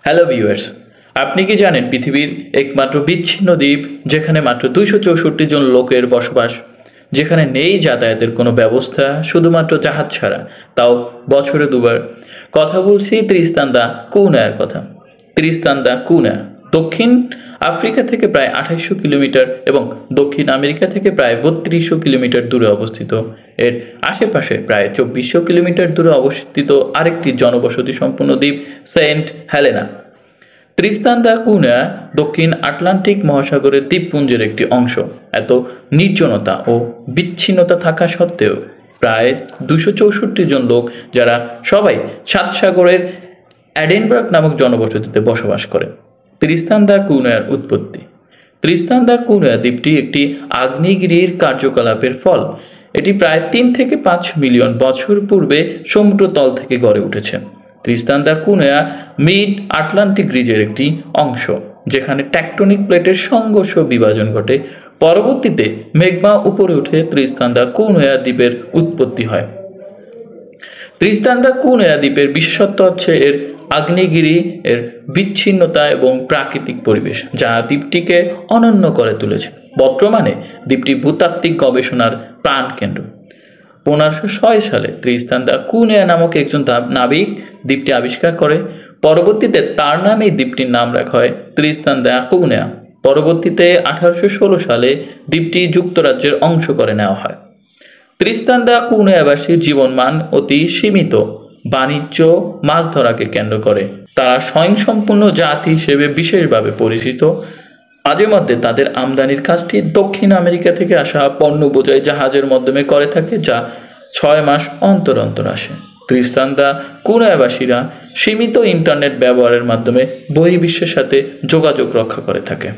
Hello viewers, আপনি কি জানেন পৃথিবীর একমাত্র বিচ্ছিন্ন দ্বীপ যেখানে মাত্র 264 জন লোকের বসবাস, যেখানে নেই যাতায়াতের কোনো ব্যবস্থা, শুধুমাত্র জাহাজ ছাড়া, তাও বছরে দুবার। কথা বলছি ত্রিস্তান দা কুনার কথা। ত্রিস্তান দা কুনা দক্ষিণ আফ্রিকা থেকে প্রায় 2800 কিলোমিটার এবং দক্ষিণ আমেরিকা থেকে প্রায় 3200 কিলোমিটার দূরে অবস্থিত। এর আশেপাশে প্রায় 2400 কিলোমিটার দূরে অবস্থিত আরেকটি জনবসতি সম্পন্ন দ্বীপ সেন্ট হেলেনা। ত্রিস্তান দা কুনা দক্ষিণ আটলান্টিক মহাসাগরের দ্বীপপুঞ্জের একটি অংশ। এত নির্জনতা ও বিচ্ছিন্নতা থাকা সত্ত্বেও প্রায় 264 জন লোক, যারা সবাই সাত সাগরের অ্যাডেনবার্গ নামক জনবসতিতে বসবাস করে। ত্রিস্তান দা কুনার উৎপত্তি। ত্রিস্তান দা কুনা দ্বীপটি একটি আগ্নেয়গিরির কার্যকলাপের ফল। এটি প্রায় 3 থেকে 5 মিলিয়ন বছর পূর্বে সমুদ্রতল থেকে গড়ে উঠেছে। ত্রিস্তান দা কুনা মিড আটলান্টিক রিজের একটি অংশ, যেখানে ট্যাকটনিক প্লেটের সংঘর্ষ বিভাজন ঘটে। পরবর্তীতে মেঘমা উপরে উঠে ত্রিস্তান দা কুনা দ্বীপের উৎপত্তি হয়। ত্রিস্তান দা কুনা দ্বীপের বিশেষত্ব হচ্ছে এর আগ্নেয়গিরি, এর বিচ্ছিন্নতা এবং প্রাকৃতিক পরিবেশ, যা দ্বীপটিকে অনন্য করে তুলেছে। বর্তমানে দ্বীপটি ভূতাত্ত্বিক গবেষণার প্রাণকেন্দ্র। 1506 সালে ত্রিস্তান দা কুনা নামক একজন নাবিক দ্বীপটি আবিষ্কার করে। পরবর্তীতে তার নামেই দ্বীপটির নাম রাখা হয় ত্রিস্তান দা কুনা। পরবর্তীতে 1816 সালে দ্বীপটি যুক্তরাজ্যের অংশ করে নেওয়া হয়। ত্রিস্তান দা কুনাবাসীর জীবনমান অতি সীমিত, বাণিজ্য, মাছ ধরাকে কেন্দ্র করে। তারা স্বয়ংসম্পূর্ণ জাতি হিসেবে বিশেষভাবে পরিচিত। মাঝে মধ্যে তাদের আমদানির কাজটি দক্ষিণ আমেরিকা থেকে আসা পণ্য বোঝাই জাহাজের মাধ্যমে করে থাকে, যা 6 মাস অন্তর অন্তর আসে। ত্রিস্তান দা কুনাবাসীরা সীমিত ইন্টারনেট ব্যবহারের মাধ্যমে বহির্বিশ্বের সাথে যোগাযোগ রক্ষা করে থাকে।